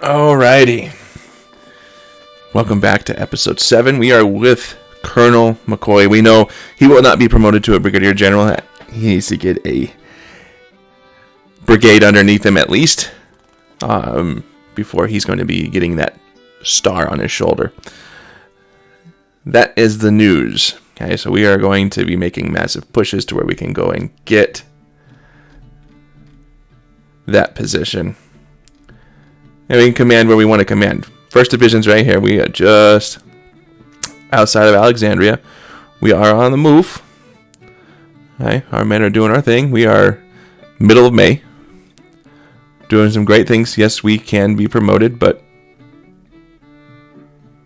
Alrighty. Welcome back to episode 7. We are with Colonel McCoy. We know he will not be promoted to a brigadier general. He needs to get a brigade underneath him at least before he's going to be getting that star on his shoulder. That is the news. Okay, so we are going to be making massive pushes to where we can go and get that position. And we can command where we want to command. 1st Division's right here. We are just outside of Alexandria. We are on the move. Okay, our men are doing our thing. We are middle of May. Doing some great things. Yes, we can be promoted, but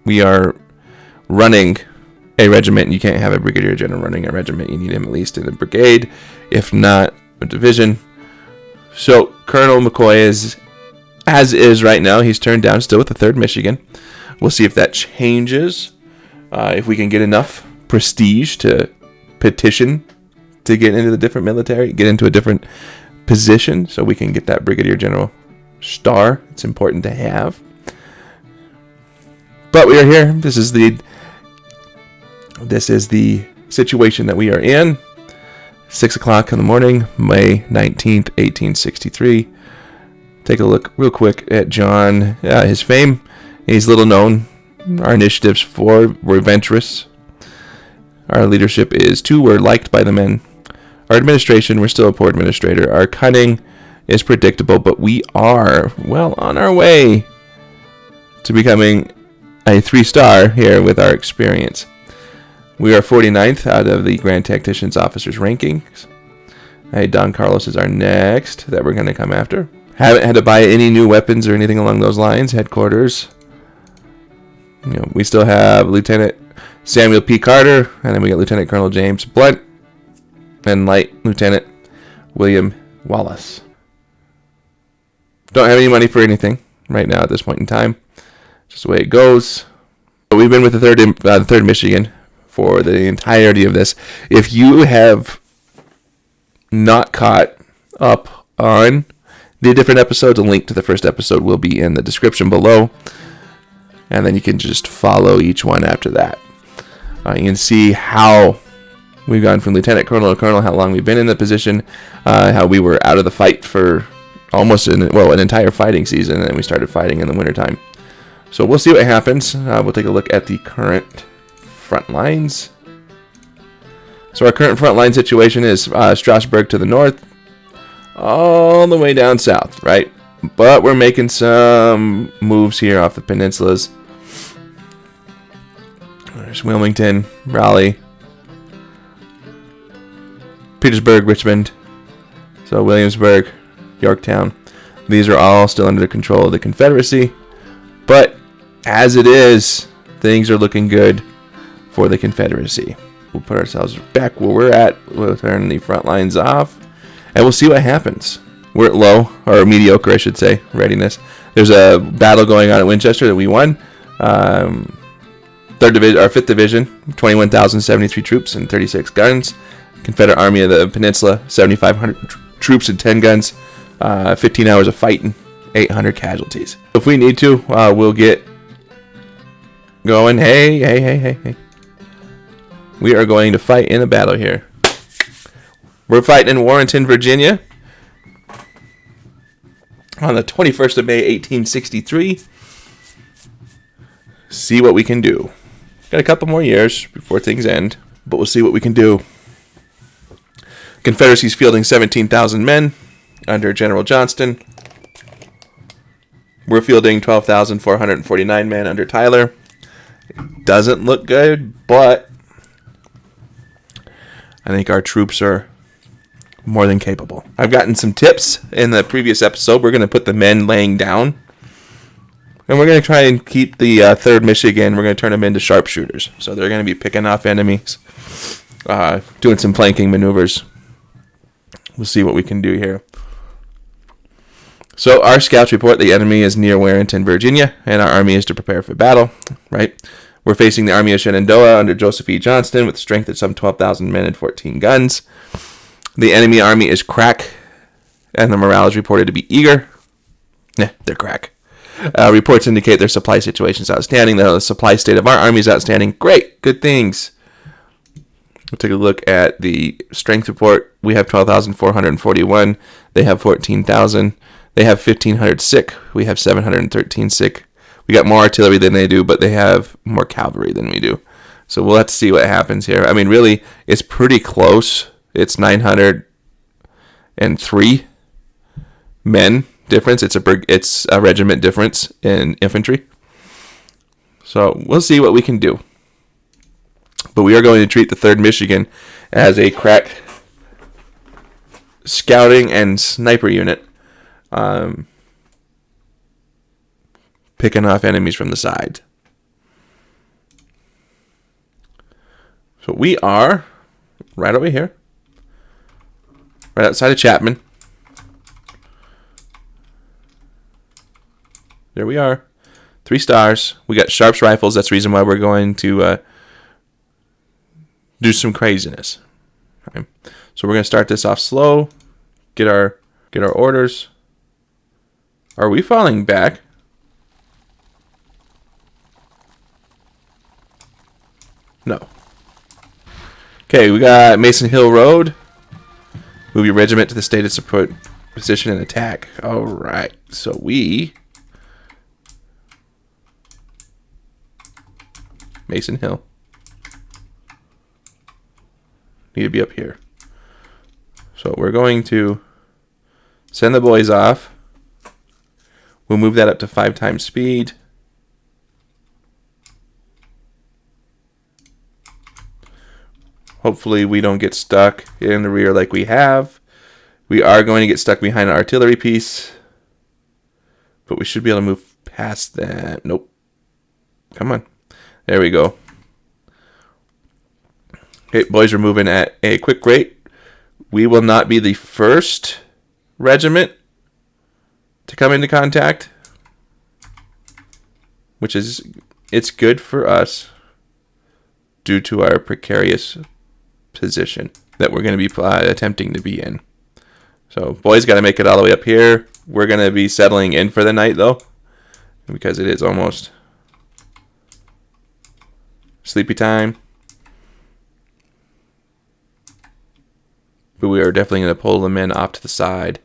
we are running a regiment. You can't have a brigadier general running a regiment. You need him at least in a brigade, if not a division. So Colonel McCoy is, as is right now, he's turned down still with the 3rd Michigan. We'll see if that changes. If we can get enough prestige to petition to get into the different military, get into a different position so we can get that brigadier general star. It's important to have. But we are here. This is the situation that we are in. 6 o'clock in the morning, May 19th, 1863. Take a look real quick at John, his fame. He's little known. Our initiatives were adventurous. Our leadership is 2. We're liked by the men. Our administration, we're still a poor administrator. Our cunning is predictable, but we are well on our way to becoming a 3-star here with our experience. We are 49th out of the Grand Tactician's officers rankings. Hey, Don Carlos is our next that we're going to come after. Haven't had to buy any new weapons or anything along those lines. Headquarters. We still have Lieutenant Samuel P. Carter, and then we got Lieutenant Colonel James Blunt, and Light Lieutenant William Wallace. Don't have any money for anything right now at this point in time. Just the way it goes. But we've been with the 3rd Michigan for the entirety of this. If you have not caught up on the different episodes, a link to the first episode will be in the description below. And then you can just follow each one after that. You can see how we've gone from lieutenant colonel to colonel, how long we've been in the position, how we were out of the fight for almost an entire fighting season, and then we started fighting in the wintertime. So we'll see what happens. We'll take a look at the current front lines. So our current front line situation is Strasbourg to the north, all the way down south, right? But we're making some moves here off the peninsulas. There's Wilmington, Raleigh, Petersburg, Richmond, so Williamsburg, Yorktown. These are all still under the control of the Confederacy. But as it is, things are looking good for the Confederacy. We'll put ourselves back where we're at. We'll turn the front lines off, and we'll see what happens. We're at low, or mediocre, I should say, readiness. There's a battle going on at Winchester that we won. 5th Division, 21,073 troops and 36 guns. Confederate Army of the Peninsula, 7,500 troops and 10 guns. 15 hours of fighting, 800 casualties. If we need to, we'll get going. Hey. We are going to fight in a battle here. We're fighting in Warrenton, Virginia, on the 21st of May, 1863. See what we can do. Got a couple more years before things end, but we'll see what we can do. Confederacy's fielding 17,000 men under General Johnston. We're fielding 12,449 men under Tyler. It doesn't look good, but I think our troops are more than capable. I've gotten some tips in the previous episode. We're going to put the men laying down. And we're going to try and keep the 3rd Michigan. We're going to turn them into sharpshooters. So they're going to be picking off enemies. Doing some flanking maneuvers. We'll see what we can do here. So our scouts report the enemy is near Warrenton, Virginia. And our army is to prepare for battle. Right? We're facing the Army of Shenandoah under Joseph E. Johnston with strength of some 12,000 men and 14 guns. The enemy army is crack, and the morale is reported to be eager. They're crack. Reports indicate their supply situation is outstanding. The supply state of our army is outstanding. Great, good things. We'll take a look at the strength report. We have 12,441. They have 14,000. They have 1,500 sick. We have 713 sick. We got more artillery than they do, but they have more cavalry than we do. So we'll have to see what happens here. I mean, really, it's pretty close. It's 903 men difference. It's a regiment difference in infantry. So we'll see what we can do. But we are going to treat the 3rd Michigan as a crack scouting and sniper unit, picking off enemies from the side. So we are right over here, right outside of Chapman. There we are. 3 stars. We got Sharps rifles. That's the reason why we're going to do some craziness. Okay. So we're going to start this off slow. Get our orders. Are we falling back? No. Okay, we got Mason Hill Road. Move your regiment to the stated support position and attack. All right. So we Mason Hill need to be up here. So we're going to send the boys off. We'll move that up to 5 times speed. Hopefully we don't get stuck in the rear like we have. We are going to get stuck behind an artillery piece, but we should be able to move past that. Nope. Come on. There we go. Okay, boys are moving at a quick rate. We will not be the first regiment to come into contact, which is, it's good for us due to our precarious position that we're going to be attempting to be in. So boys got to make it all the way up here. We're going to be settling in for the night though, because it is almost sleepy time. But we are definitely going to pull the men off to the side,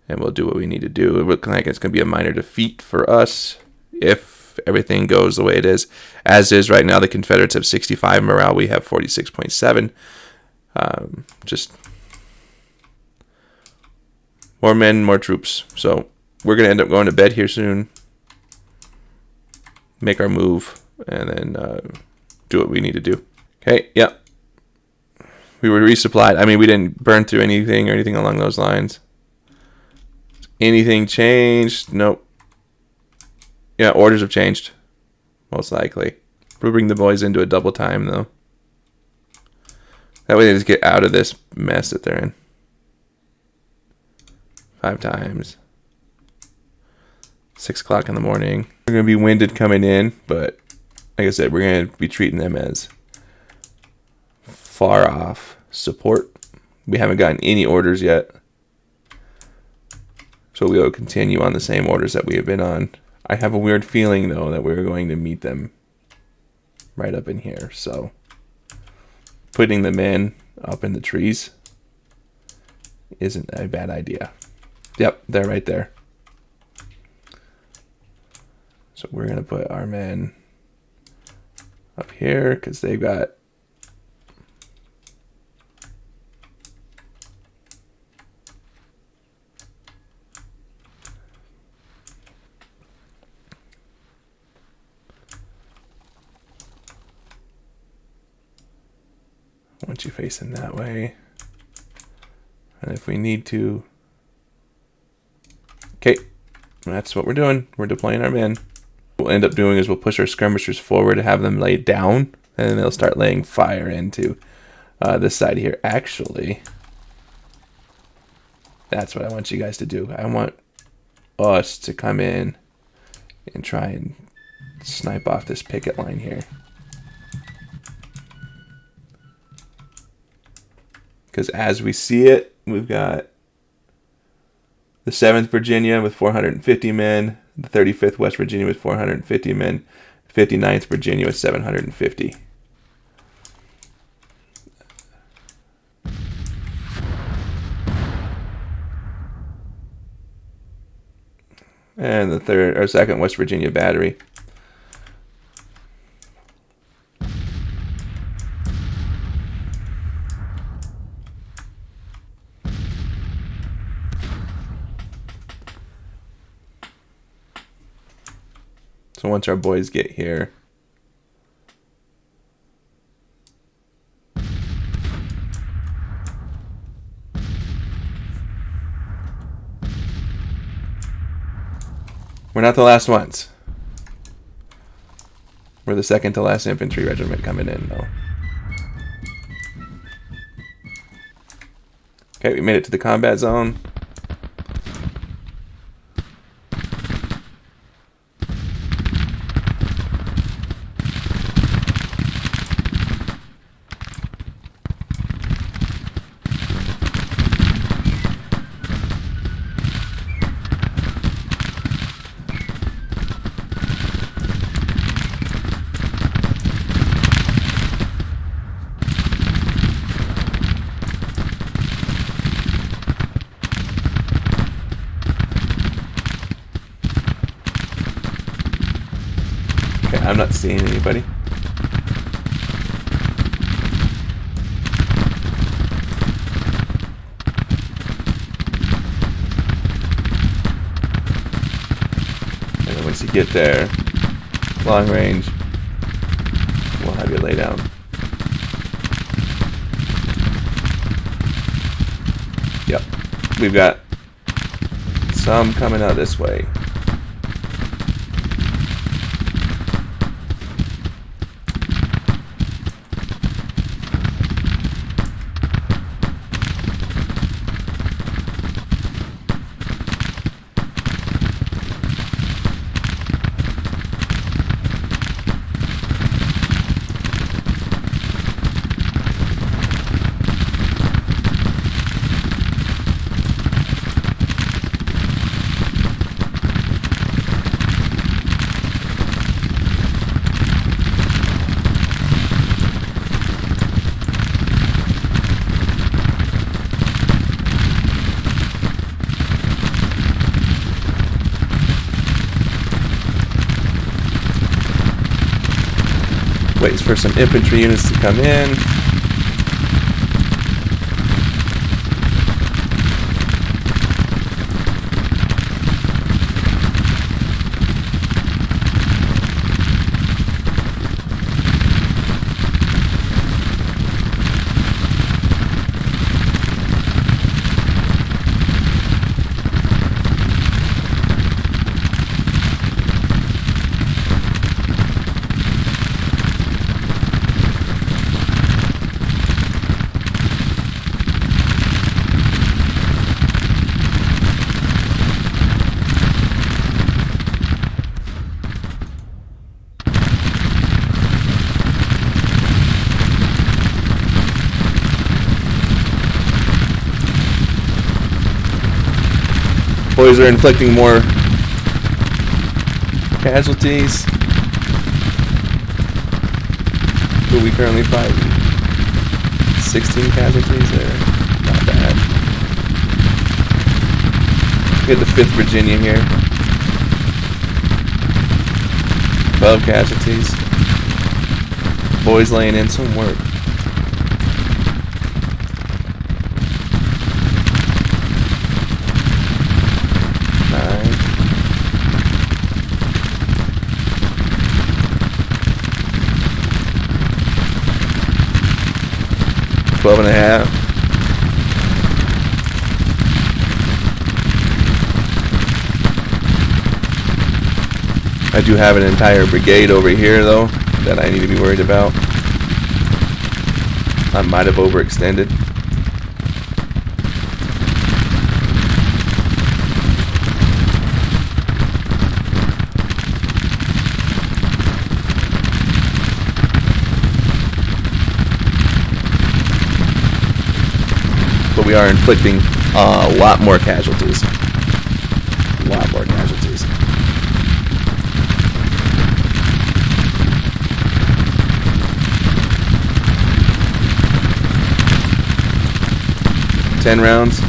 and we'll do what we need to do. It looks like it's going to be a minor defeat for us if everything goes the way it is. As is right now, the Confederates have 65 morale. We have 46.7. Just more men, more troops. So we're going to end up going to bed here soon, make our move, and then do what we need to do. Okay, yep. We were resupplied. I mean, we didn't burn through anything or anything along those lines. Anything changed? Nope. Yeah, orders have changed. Most likely. We'll bring the boys into a double time, though. That way they just get out of this mess that they're in. 5 times. 6 o'clock in the morning. They're going to be winded coming in, but like I said, we're going to be treating them as far off support. We haven't gotten any orders yet, so we will continue on the same orders that we have been on. I have a weird feeling though that we're going to meet them right up in here, so putting them in up in the trees isn't a bad idea. Yep, they're right there. So we're gonna put our men up here because they've got want you facing that way, and if we need to, okay, that's what we're doing. We're deploying our men. What we'll end up doing is we'll push our skirmishers forward to have them lay down, and then they'll start laying fire into this side here. Actually, that's what I want you guys to do. I want us to come in and try and snipe off this picket line here. Because as we see it, we've got the 7th Virginia with 450 men, The 35th West Virginia with 450 men. 59th Virginia with 750. And the 2nd West Virginia Battery. So once our boys get here, we're not the last ones. We're the 2nd to last infantry regiment coming in, though. Okay, we made it to the combat zone. Okay, I'm not seeing anybody. And then once you get there, long range, we'll have you lay down. Yep, we've got some coming out this way. Waits for some infantry units to come in. Boys are inflicting more casualties. Who are we currently fighting? 16 casualties there. Not bad. We have the 5th Virginia here. 12 casualties. Boys laying in some work. Twelve and a half. I do have an entire brigade over here, though, that I need to be worried about. I might have overextended. But we are inflicting a lot more casualties. A lot more casualties. 10 rounds.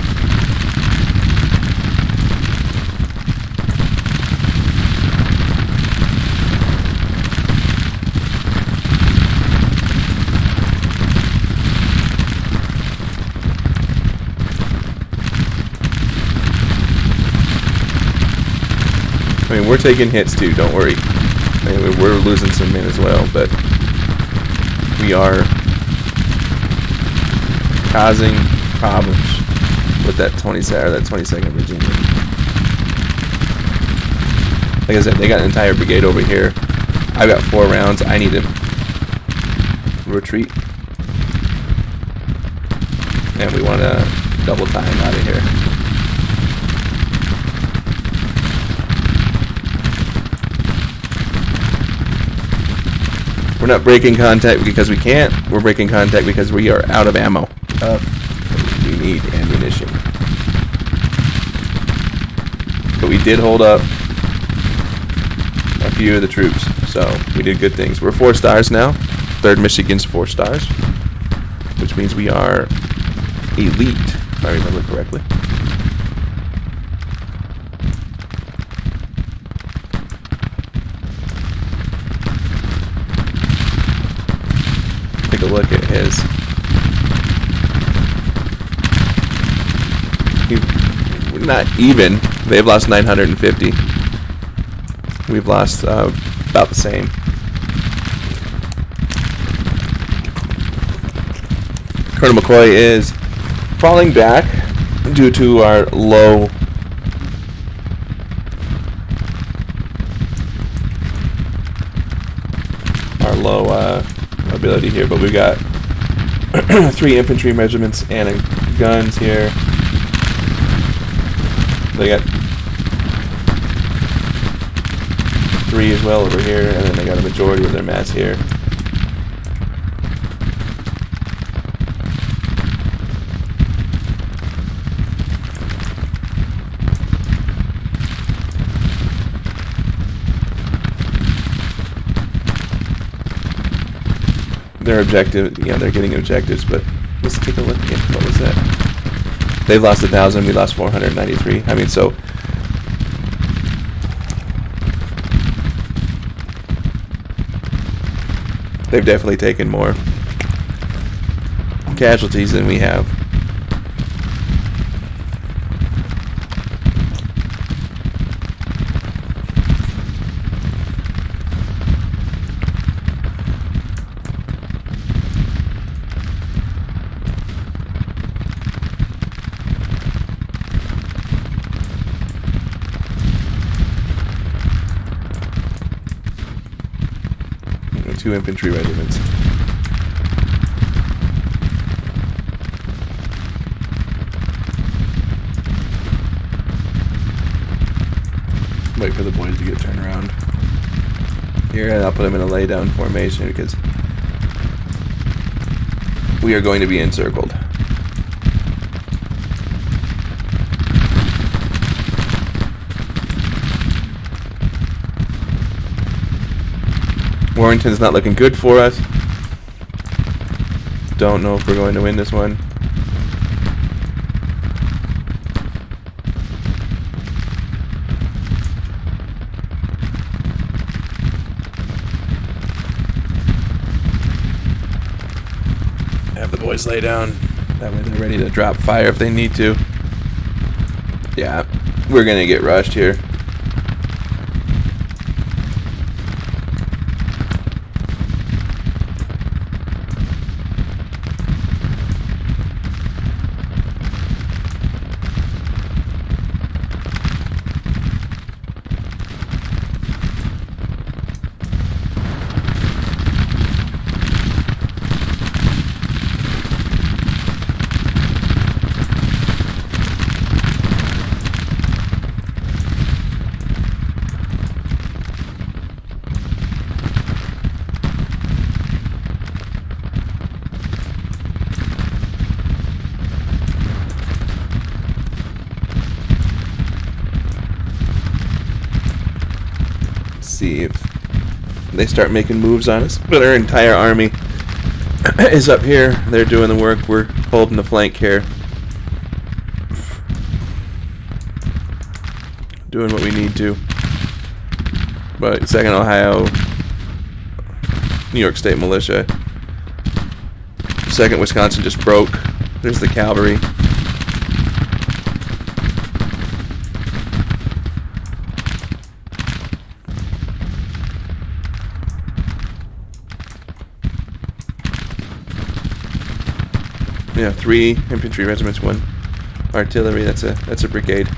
I mean, we're taking hits too, don't worry. I mean, we're losing some men as well, but we are causing problems with that 22nd Virginia. Like I said, they got an entire brigade over here. I've got 4 rounds. I need to retreat. And we want to double time out of here. We're not breaking contact because we can't. We're breaking contact because we are out of ammo. We need ammunition. But we did hold up a few of the troops, so we did good things. We're 4 stars now. 3rd Michigan's 4 stars, which means we are elite, if I remember correctly. Take a look at his. We're not even. They've lost 950. We've lost about the same. Colonel McCoy is falling back due to our low ability here, but we got 3 infantry regiments and guns here. They got 3 as well over here, and then they got a majority of their mass here. Their objective, yeah, they're getting objectives, but let's take a look at what was that. They've lost 1,000, we lost 493. I mean, so they've definitely taken more casualties than we have. Two infantry regiments. Wait for the boys to get turned around. Here, and I'll put them in a lay down formation because we are going to be encircled. Warrenton's not looking good for us. Don't know if we're going to win this one. Have the boys lay down. That way they're ready to drop fire if they need to. Yeah, we're gonna get rushed here. See if they start making moves on us. But our entire army is up here. They're doing the work. We're holding the flank here. doing what we need to. But 2nd Ohio, New York State Militia. 2nd Wisconsin just broke. There's the cavalry. Yeah, 3 infantry regiments, 1 artillery. That's a brigade.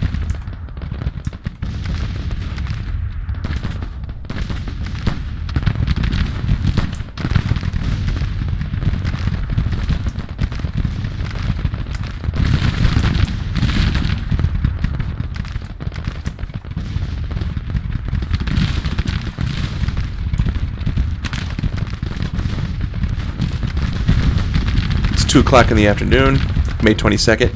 It's 2 o'clock in the afternoon, May 22nd.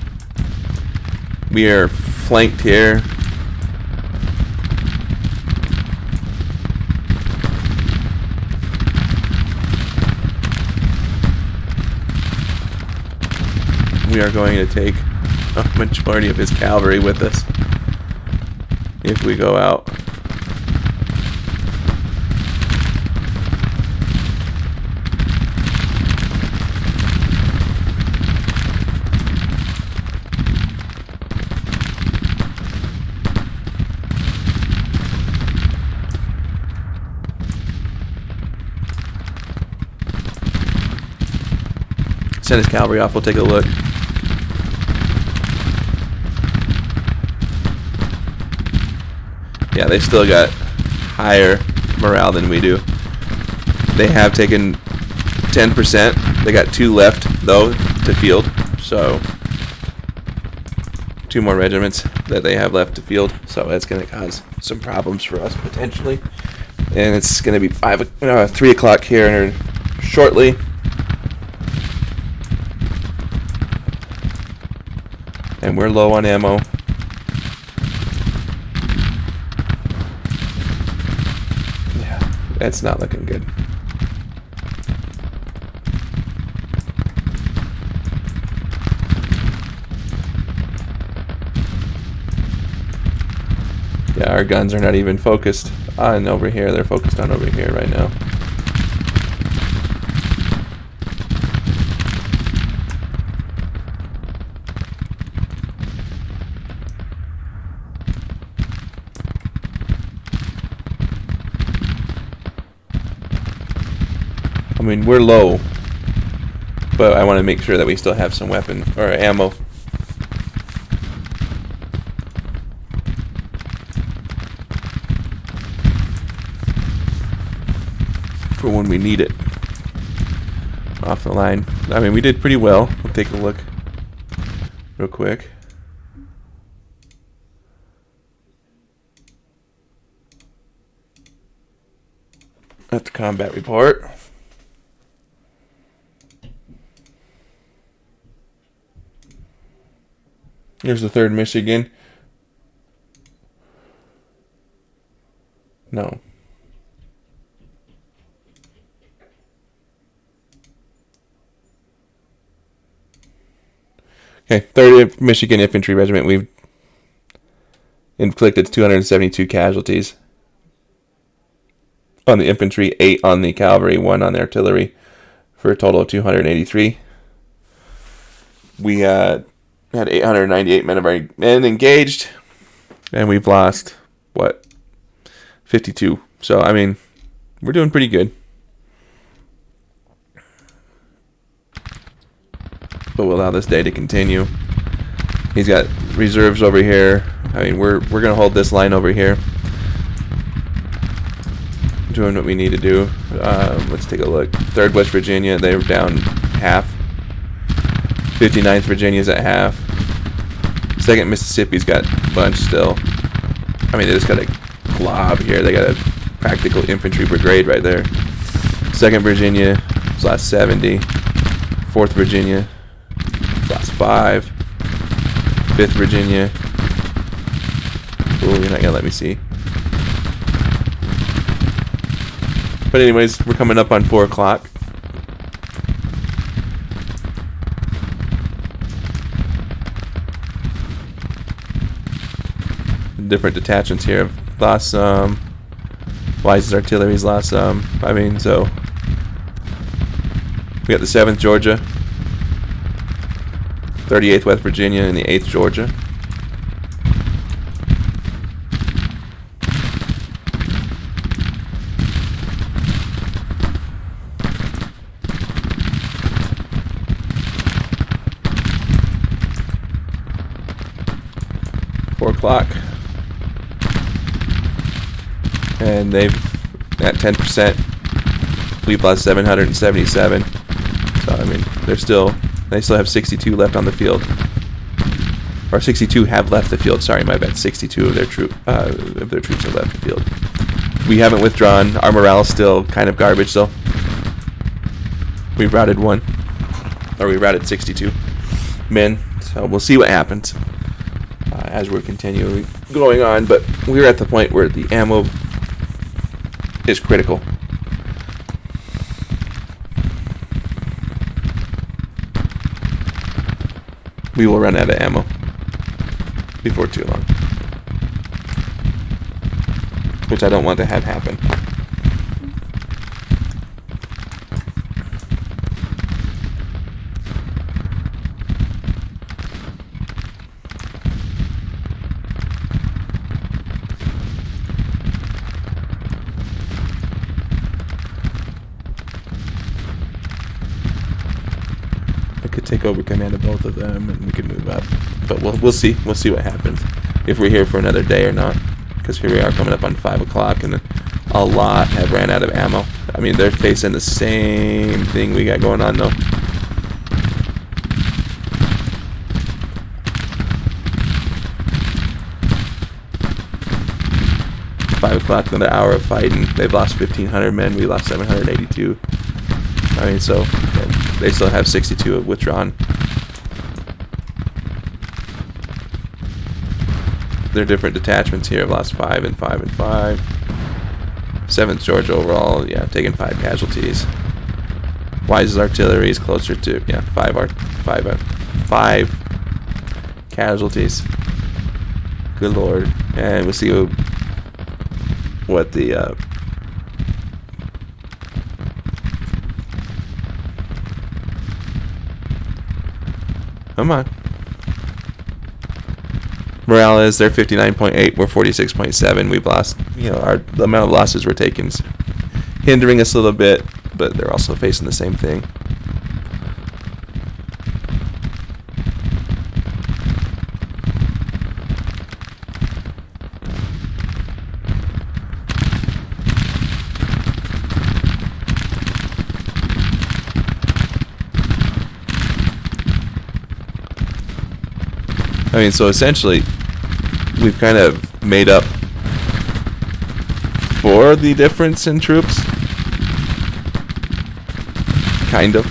We are flanked here. We are going to take a majority of his cavalry with us if we go out. Send his cavalry off. We'll take a look. Yeah, they still got higher morale than we do. They have taken 10%. They got 2 left, though, to field. So 2 more regiments that they have left to field. So that's going to cause some problems for us, potentially. And it's going to be 3 o'clock here shortly. And we're low on ammo. Yeah, that's not looking good. Yeah, our guns are not even focused on over here. They're focused on over here right now. I mean, we're low, but I want to make sure that we still have some weapon or ammo. For when we need it. Off the line. I mean, we did pretty well. We'll take a look real quick. At the combat report. Here's the 3rd Michigan. No. Okay, 3rd Michigan Infantry Regiment. We've inflicted 272 casualties on the infantry, 8 on the cavalry, 1 on the artillery, for a total of 283. We had 898 men of our men engaged, and we've lost, 52. So, I mean, we're doing pretty good. But we'll allow this day to continue. He's got reserves over here. I mean, we're going to hold this line over here. Doing what we need to do. Let's take a look. 3rd West Virginia, they were down half. 59th Virginia's at half. 2nd Mississippi's got a bunch still. I mean, they just got a glob here. They got a practical infantry brigade right there. 2nd Virginia lost 70. 4th Virginia lost 5. 5th Virginia. Oh, you're not gonna let me see. But anyways, we're coming up on 4 o'clock. different detachments here have lost some. Wise's artillery's lost some. I mean, so we got the 7th Georgia, 38th West Virginia, and the 8th Georgia. And they've at 10%. We've lost 777. So I mean, they still have 62 left on the field, or 62 have left the field. Sorry, my bad. 62 of their troops have left the field. We haven't withdrawn. Our morale's still kind of garbage, though. We've routed 62 men. So we'll see what happens as we're continuing going on. But we're at the point where the ammo is critical. We will run out of ammo before too long, which I don't want to have happen. Take over command of both of them, and we can move up. But we'll see. We'll see what happens if we're here for another day or not. Because here we are coming up on 5 o'clock, and a lot have ran out of ammo. I mean, they're facing the same thing we got going on, though. Another hour of fighting. They've lost 1,500 men. We lost 782. I mean, so they still have 62 withdrawn. Their different detachments here have lost 5 and 5 and 5. 7th Georgia overall, yeah, taking 5 casualties. Wise's artillery is closer to 5 casualties. Good lord. And we'll see what the come on. Morale is they're 59.8, we're 46.7. We've lost, the amount of losses we're taking is hindering us a little bit, but they're also facing the same thing. I mean, so essentially, we've kind of made up for the difference in troops. Kind of.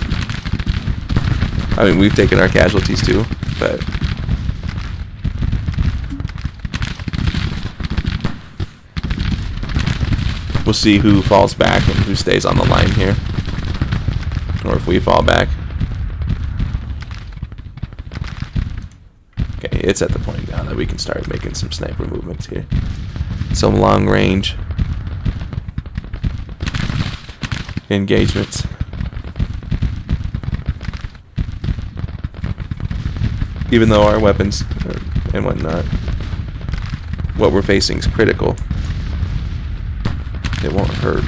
I mean, we've taken our casualties too, but we'll see who falls back and who stays on the line here. Or if we fall back. Okay, it's at the point now that we can start making some sniper movements here. Some long range engagements. Even though our weapons and whatnot, what we're facing is critical, it won't hurt.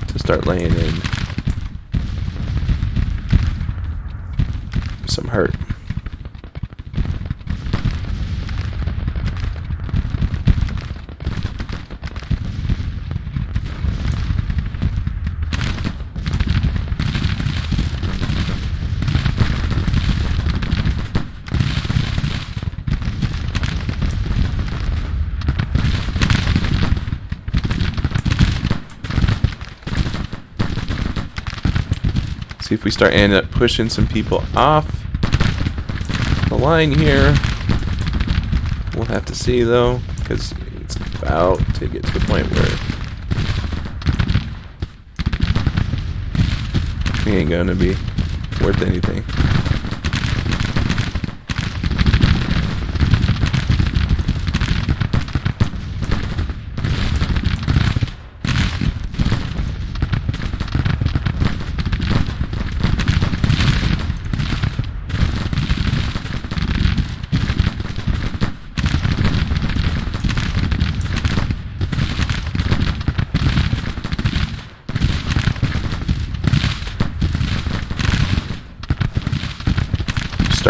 To start laying in some hurt. See if we start ending up pushing some people off the line here. We'll have to see though, because it's about to get to the point where we ain't gonna be worth anything.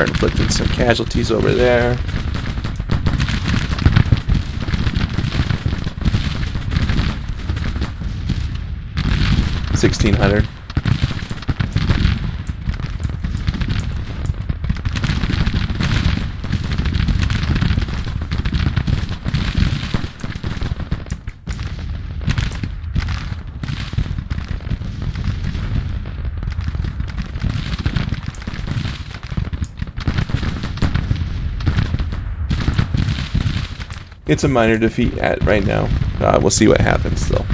start inflicting some casualties over there. $1,600. It's a minor defeat right now. We'll see what happens though.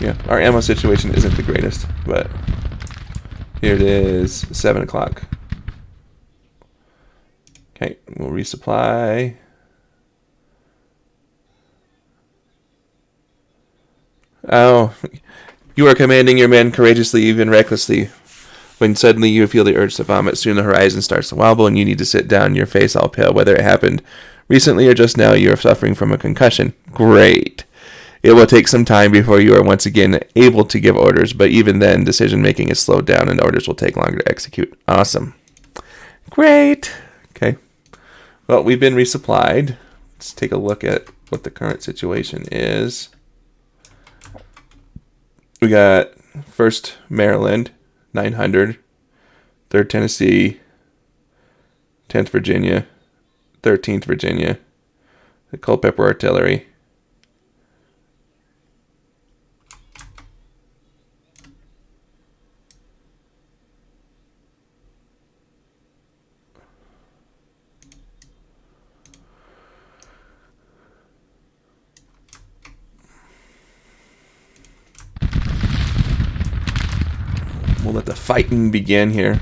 Yeah, our ammo situation isn't the greatest, but here it is, 7 o'clock. Okay, we'll resupply. Oh, you are commanding your men courageously, even recklessly. When suddenly you feel the urge to vomit, soon the horizon starts to wobble and you need to sit down, your face all pale. Whether it happened recently or just now, you are suffering from a concussion. Great. It will take some time before you are once again able to give orders, but even then, decision-making is slowed down and orders will take longer to execute. Awesome. Great. Okay. Well, we've been resupplied. Let's take a look at what the current situation is. We got 1st Maryland, 900, 3rd Tennessee, 10th Virginia, 13th Virginia, the Culpeper Artillery. We'll let the fighting begin here.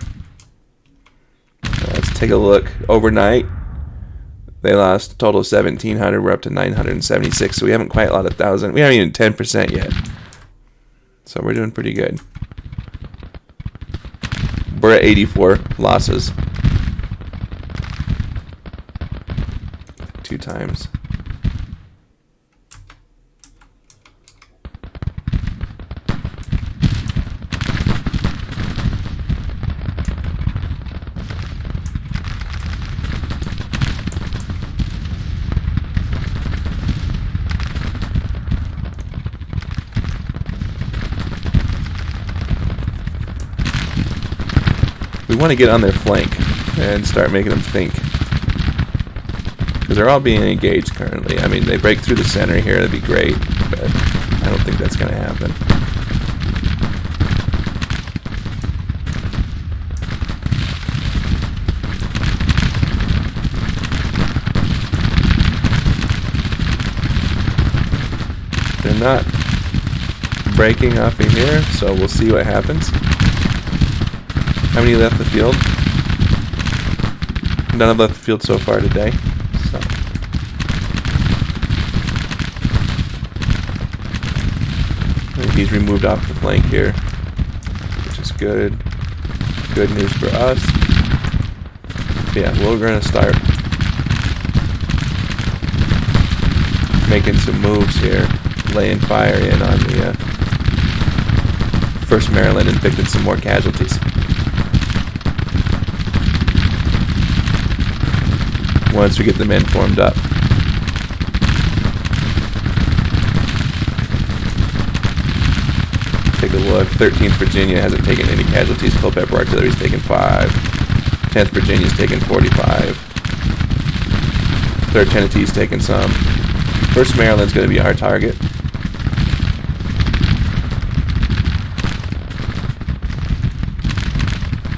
Let's take a look. Overnight, they lost a total of 1,700. We're up to 976, so we haven't quite lost 1,000. We haven't even 10% yet. So we're doing pretty good. We're at 84 losses. 2 times. We want to get on their flank and start making them think, because they're all being engaged currently. I mean, they break through the center here, that'd be great, but I don't think that's going to happen. They're not breaking off of here, so we'll see what happens. How many left the field? None have left the field so far today. So. He's removed off the flank here, which is good. Good news for us. Yeah, we're going to start making some moves here, laying fire in on the 1st Maryland, inflicting some more casualties. Once we get the men formed up. Take a look. 13th Virginia hasn't taken any casualties. Culpeper Artillery's taken 5. 10th Virginia's taken 45. 3rd Tennessee's taken some. 1st Maryland's going to be our target.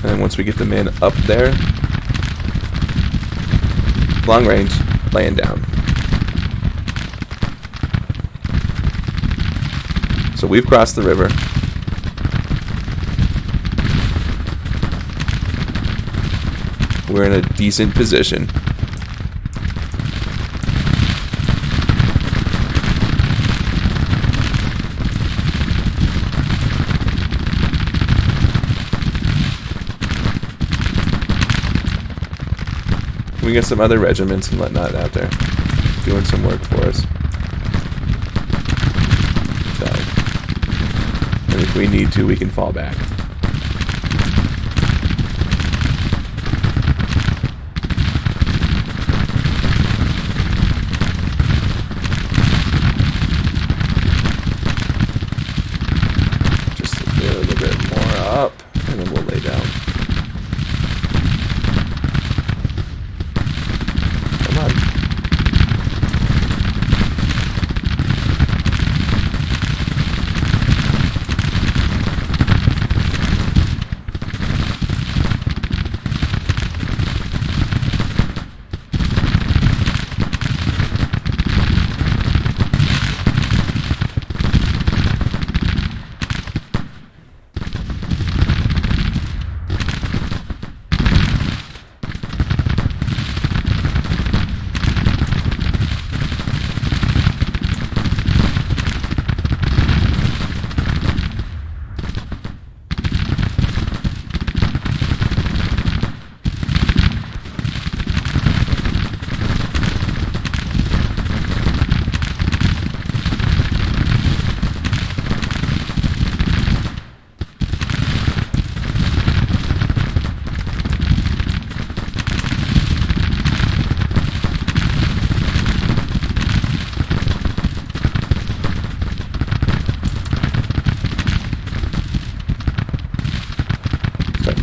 And then once we get the men up there, long range, laying down. So we've crossed the river. We're in a decent position. We got some other regiments and whatnot out there. doing some work for us. So, and if we need to, we can fall back. Just a little bit more up, and then we'll lay down. Come on.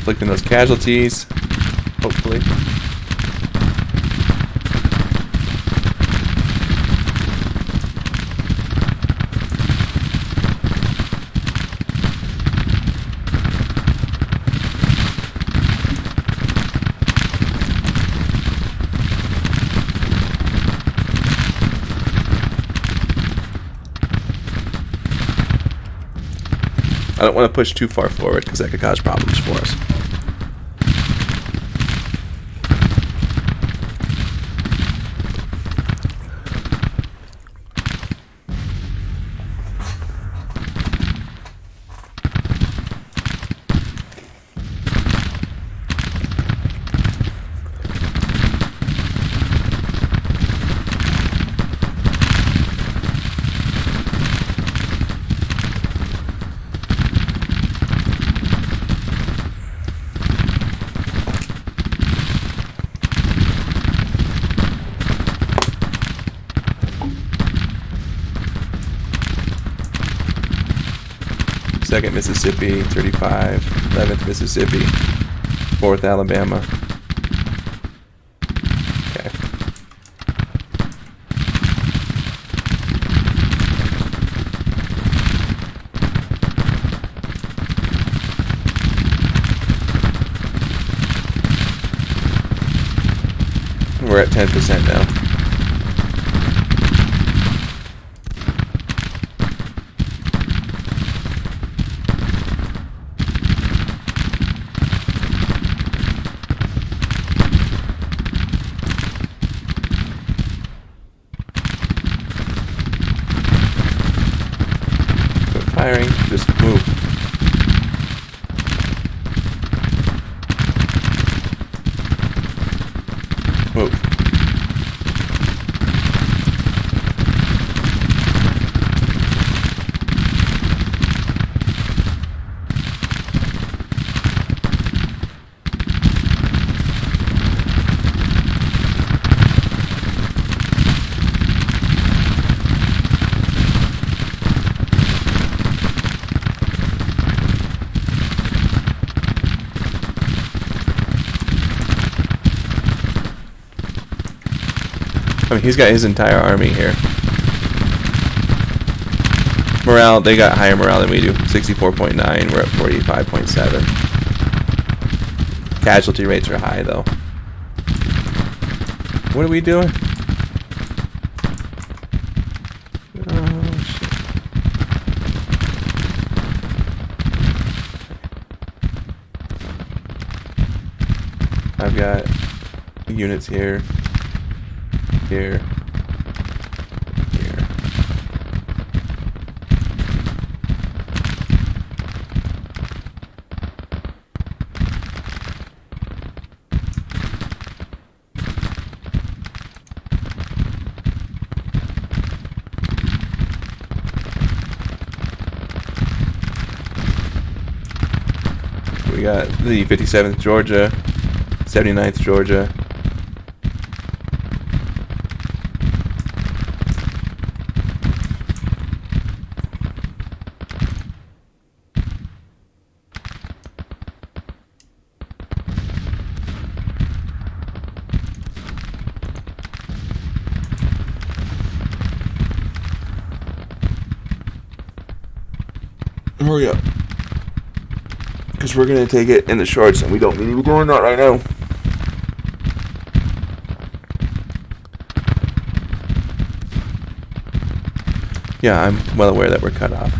Inflicting those casualties, hopefully. I don't want to push too far forward because that could cause problems for us. Second Mississippi, 35, 11th Mississippi, 4th Alabama. Okay. We're at 10% now. Firing, just move. Move. I mean, he's got his entire army here. Morale, they got higher morale than we do. 64.9, we're at 45.7. Casualty rates are high, though. What are we doing? Oh, shit. I've got units here. Here. Here. got the 57th Georgia, 79th Georgia. Hurry up. Because we're going to take it in the shorts and we don't need to be doing that right now. Yeah, I'm well aware that we're cut off.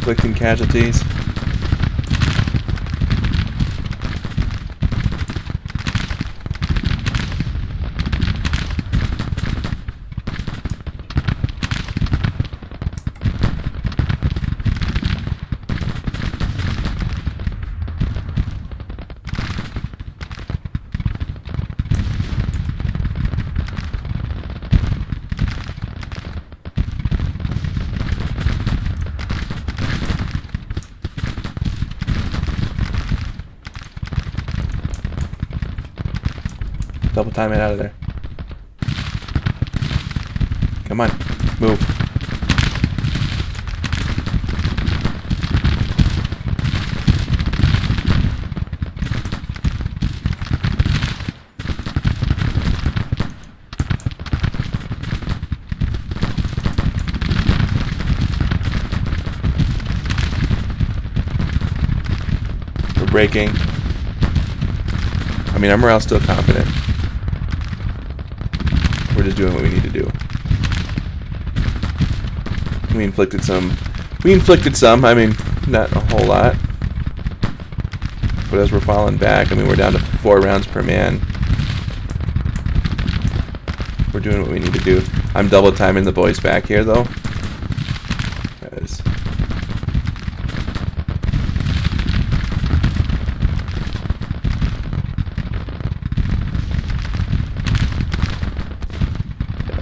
Inflicting casualties. Double time it out of there. Come on, move. We're breaking. I mean, our morale's still confident. We're just doing what we need to do. We inflicted some. I mean, not a whole lot. But as we're falling back, I mean, we're down to 4 rounds per man. We're doing what we need to do. I'm double timing the boys back here, though.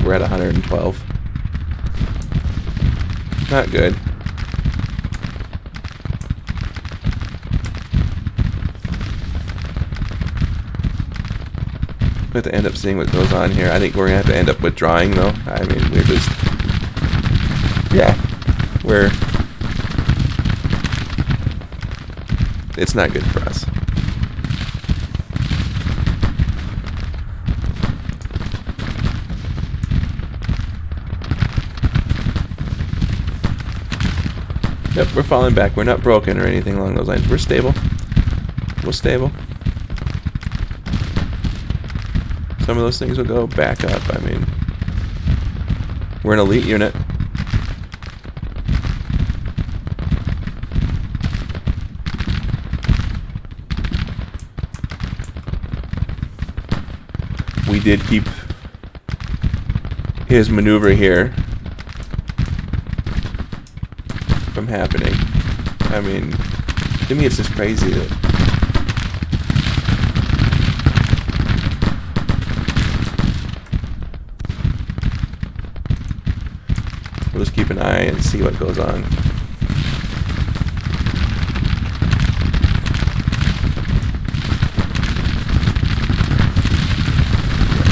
We're at 112. Not good. We have to end up seeing what goes on here. I think we're going to have to end up withdrawing, though. I mean, we're just... Yeah. It's not good for us. Yep, we're falling back. We're not broken or anything along those lines. We're stable. We're stable. Some of those things will go back up. I mean, we're an elite unit. We did keep his maneuver here from happening. I mean, to me it's just crazy that we'll just keep an eye and see what goes on.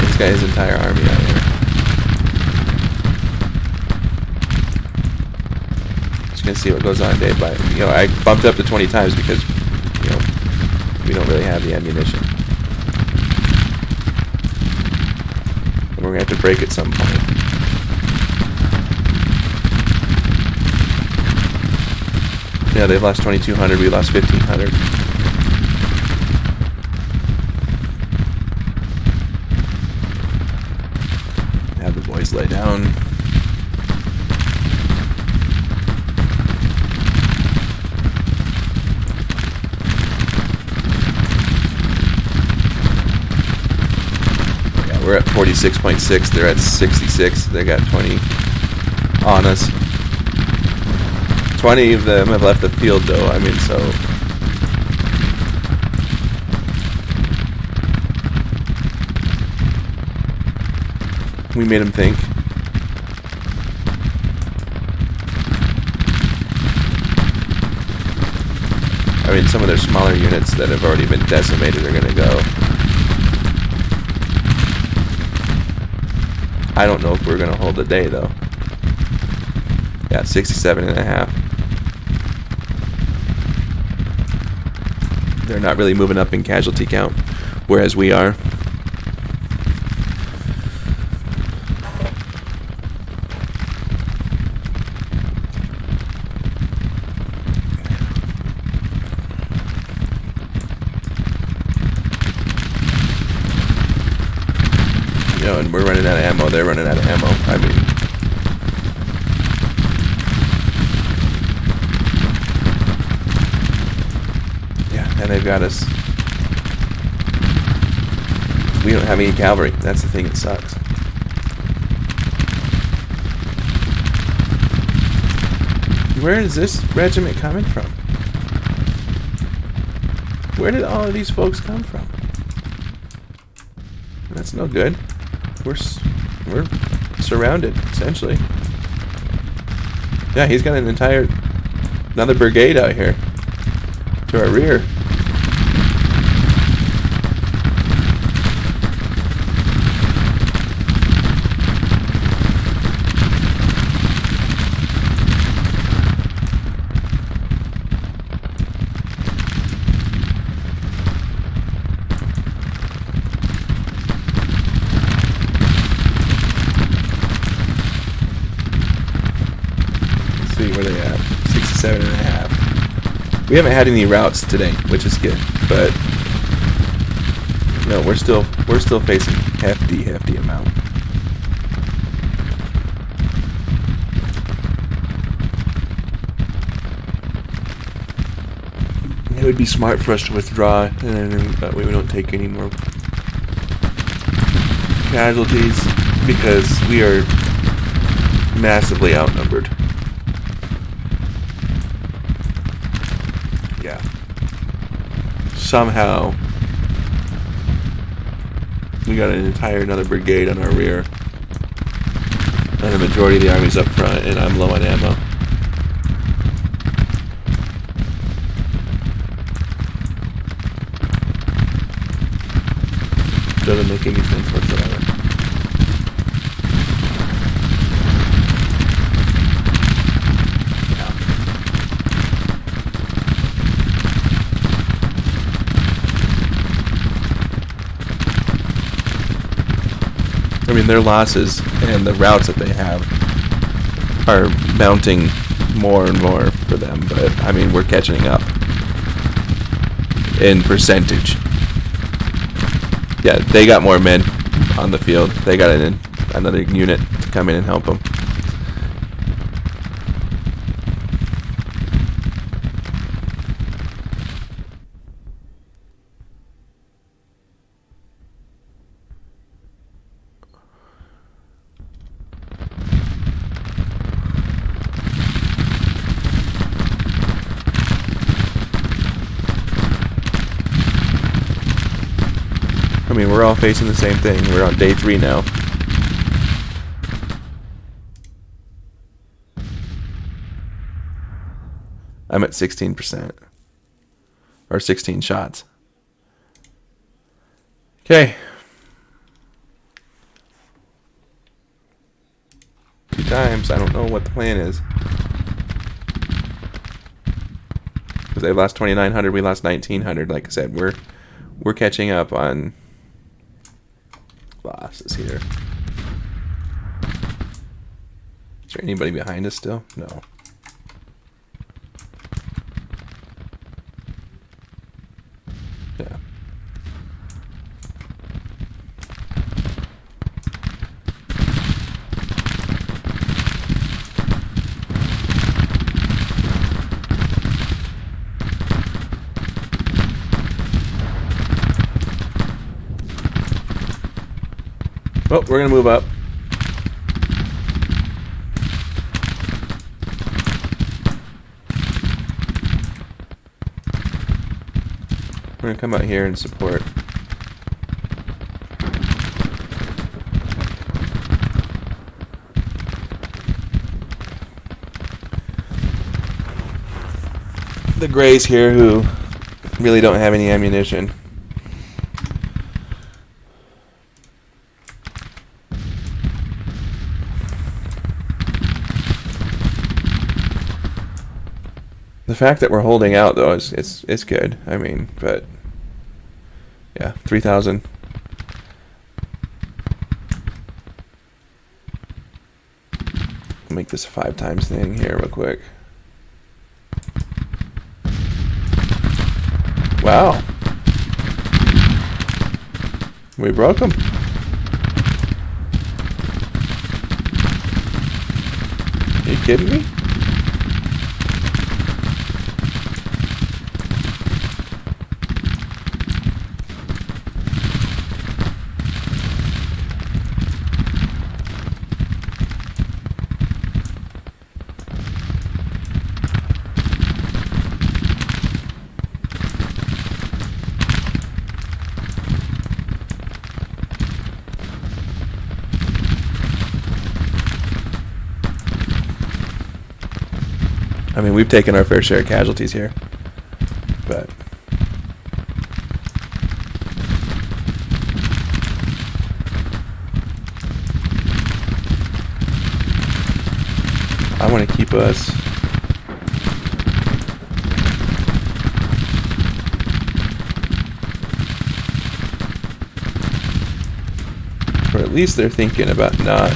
This guy's entire army out here. See what goes on day by, I bumped up to 20 times because, we don't really have the ammunition. And we're going to have to break at some point. Yeah, they've lost 2,200. We lost 1,500. Have the boys lay down. Yeah, we're at 46.6. They're at 66. They got 20 on us. 20 of them have left the field, though. I mean, so... we made them think. I mean, some of their smaller units that have already been decimated are going to go. I don't know if we're going to hold the day, though. Yeah, 67.5. They're not really moving up in casualty count, whereas we are. You know, and we're running out of ammo. They're running out of ammo. I mean... and they've got us. We don't have any cavalry. That's the thing that sucks. Where is this regiment coming from? Where did all of these folks come from? That's no good. We're surrounded, essentially. Yeah, he's got another brigade out here to our rear. Where they at? 67.5. We haven't had any routes today, which is good, but no, we're still facing hefty amount. It would be smart for us to withdraw, and that way we don't take any more casualties, because we are massively outnumbered. Yeah. Somehow we got another brigade on our rear, and the majority of the army's up front, and I'm low on ammo. Doesn't make any sense whatsoever. I mean, their losses and the routes that they have are mounting more and more for them, but I mean, we're catching up in percentage. Yeah, they got more men on the field. They got another unit to come in and help them. I mean, we're all facing the same thing. We're on day 3 now. I'm at 16%. Or 16 shots. Okay. 2 times. I don't know what the plan is. Because they lost 2,900, we lost 1,900. Like I said, we're catching up on losses here. Is there anybody behind us still? No. Well, we're going to move up. We're going to come out here and support. The Greys here who really don't have any ammunition. The fact that we're holding out though is it's good. I mean, but yeah, 3,000. Make this a 5 times thing here real quick. Wow. We broke them. Are you kidding me? I mean, we've taken our fair share of casualties here, but I want to keep us or at least they're thinking about not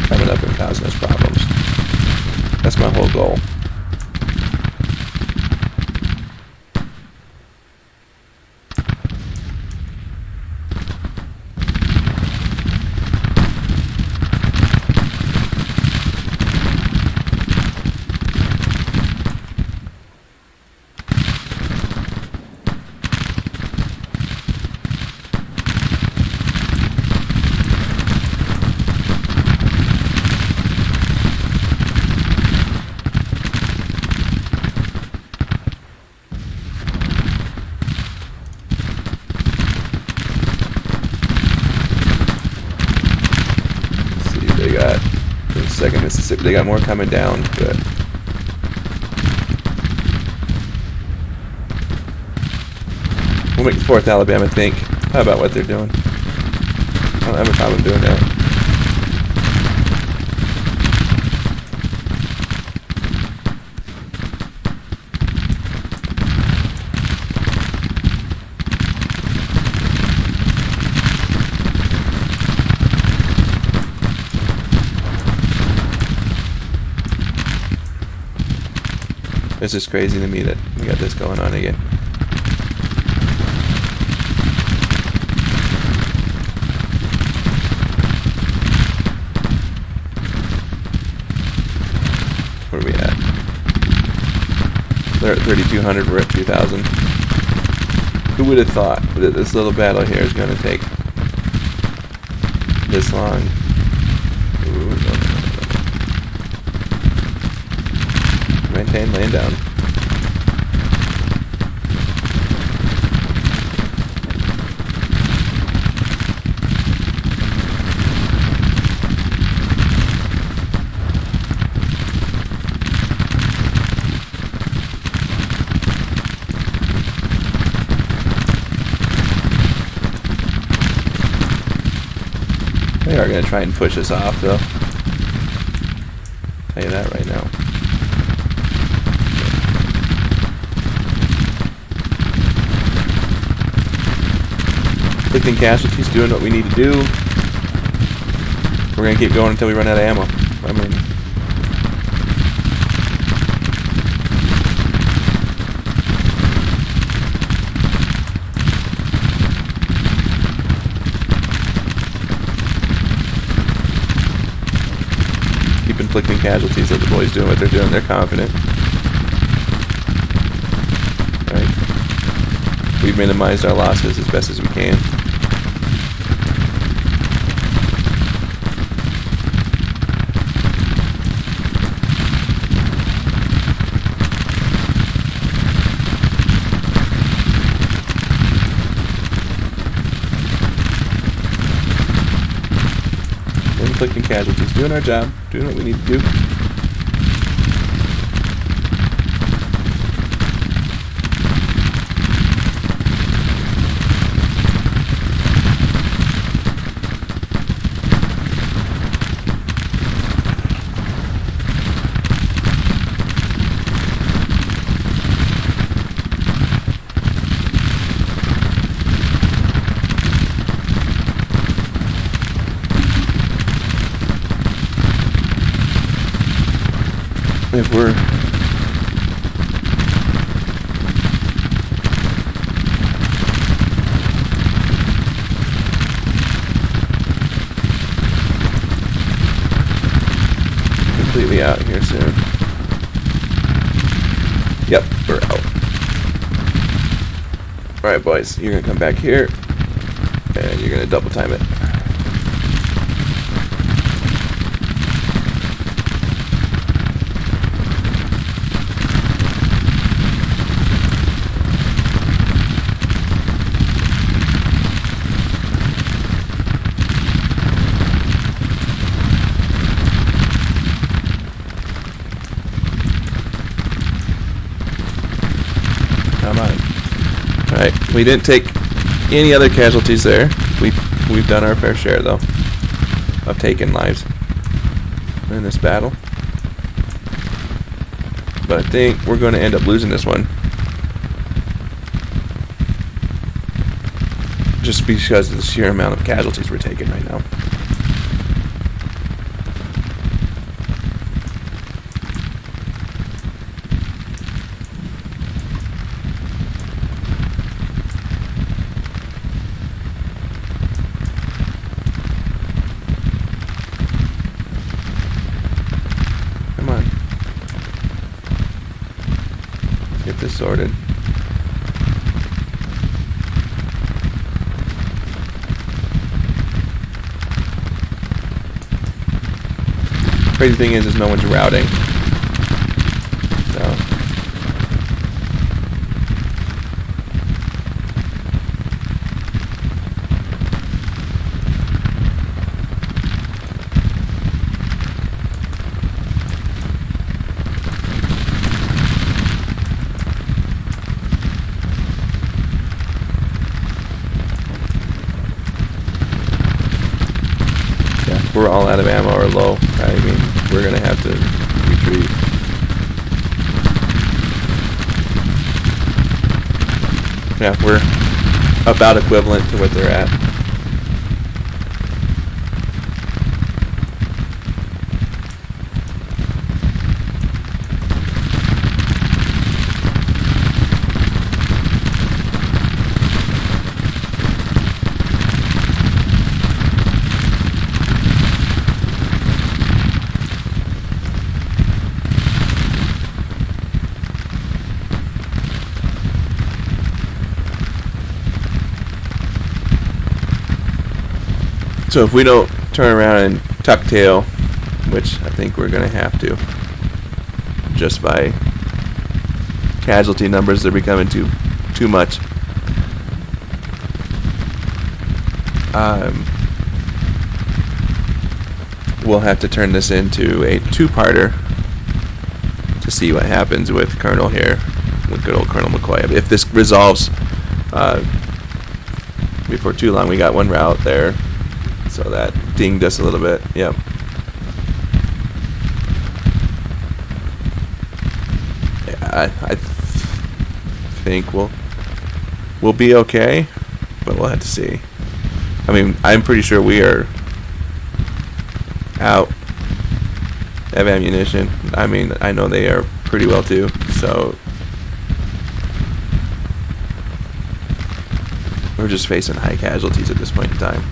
coming up and causing us problems. That's my whole goal. Second Mississippi, they got more coming down, but we'll make the 4th Alabama think about what they're doing. I don't have a problem doing that. It's just crazy to me that we got this going on again. Where are we at? They're at 3,200, we're at 2,000. Who would have thought that this little battle here is going to take this long? Ooh, no. Maintain, laying down. They are going to try and push us off, though. I'll tell you that right now. Inflicting casualties, doing what we need to do. We're going to keep going until we run out of ammo. I mean, keep inflicting casualties. Let the boys doing what they're doing. They're confident. Right. We've minimized our losses as best as we can. inflicting casualties, doing our job, doing what we need to do. If we're completely out here soon. Yep, we're out. Alright boys, you're gonna come back here and you're gonna double time it. Come on. Alright, we didn't take any other casualties there. We've done our fair share though of taking lives in this battle. But I think we're going to end up losing this one. Just because of the sheer amount of casualties we're taking right now. Come on. Get this sorted. Crazy thing is no one's routing. So. We're all out of ammo or low. I mean, we're gonna have to retreat. Yeah, we're about equivalent to what they're at. So if we don't turn around and tuck tail, which I think we're going to have to, just by casualty numbers, they're becoming too much. We'll have to turn this into a two-parter to see what happens with Colonel here, with good old Colonel McCoy. If this resolves before too long, we got one route there. So that dinged us a little bit. Yep. Yeah, I think we'll be okay, but we'll have to see. I mean, I'm pretty sure we are out of ammunition. I mean, I know they are pretty well too. So we're just facing high casualties at this point in time.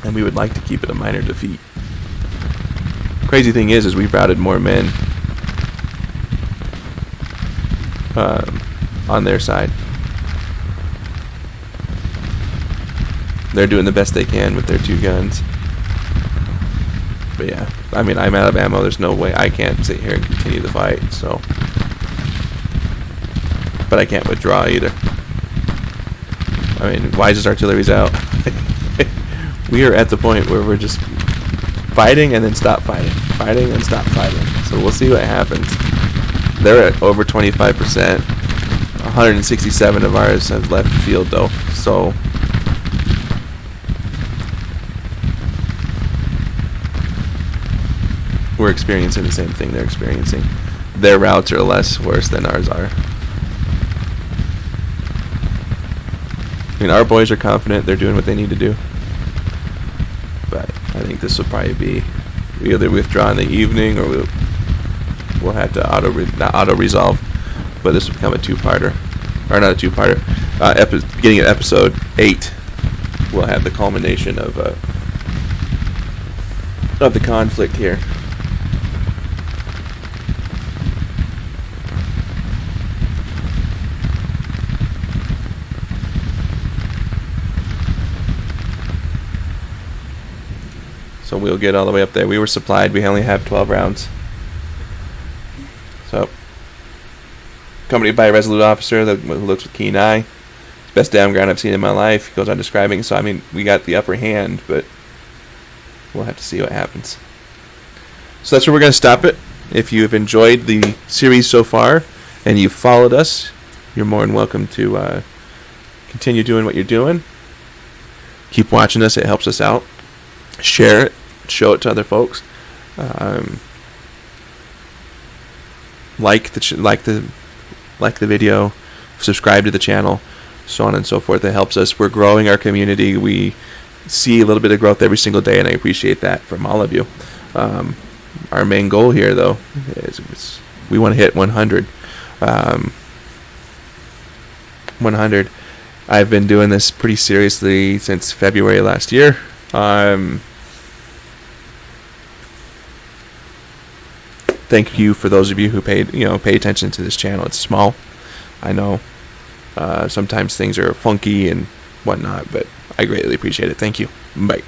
And we would like to keep it a minor defeat. Crazy thing is we've routed more men on their side. They're doing the best they can with their two guns. But yeah, I mean, I'm out of ammo. There's no way I can't sit here and continue the fight. So, but I can't withdraw either. I mean, Wise's artillery's out. We are at the point where we're just fighting and then stop fighting. Fighting and stop fighting. So we'll see what happens. They're at over 25%. 167 of ours have left the field, though. So we're experiencing the same thing they're experiencing. Their routes are less worse than ours are. I mean, our boys are confident they're doing what they need to do. But I think this will probably be, we either withdraw in the evening or we'll have to not auto-resolve. But this will become a two-parter. Or not a two-parter. Beginning of episode 8, we'll have the culmination of the conflict here. So we'll get all the way up there. We were supplied. We only have 12 rounds. So, accompanied by a resolute officer who looks with keen eye. Best down ground I've seen in my life. He goes on describing. So, I mean, we got the upper hand, but we'll have to see what happens. So that's where we're going to stop it. If you've enjoyed the series so far and you've followed us, you're more than welcome to continue doing what you're doing. Keep watching us. It helps us out. Share it, show it to other folks. Like the video, subscribe to the channel, so on and so forth. It helps us. We're growing our community. We see a little bit of growth every single day, and I appreciate that from all of you. Our main goal here, though, is we want to hit 100. 100. I've been doing this pretty seriously since February last year. Thank you for those of you who pay attention to this channel. It's small, I know. Sometimes things are funky and whatnot, but I greatly appreciate it. Thank you. Bye.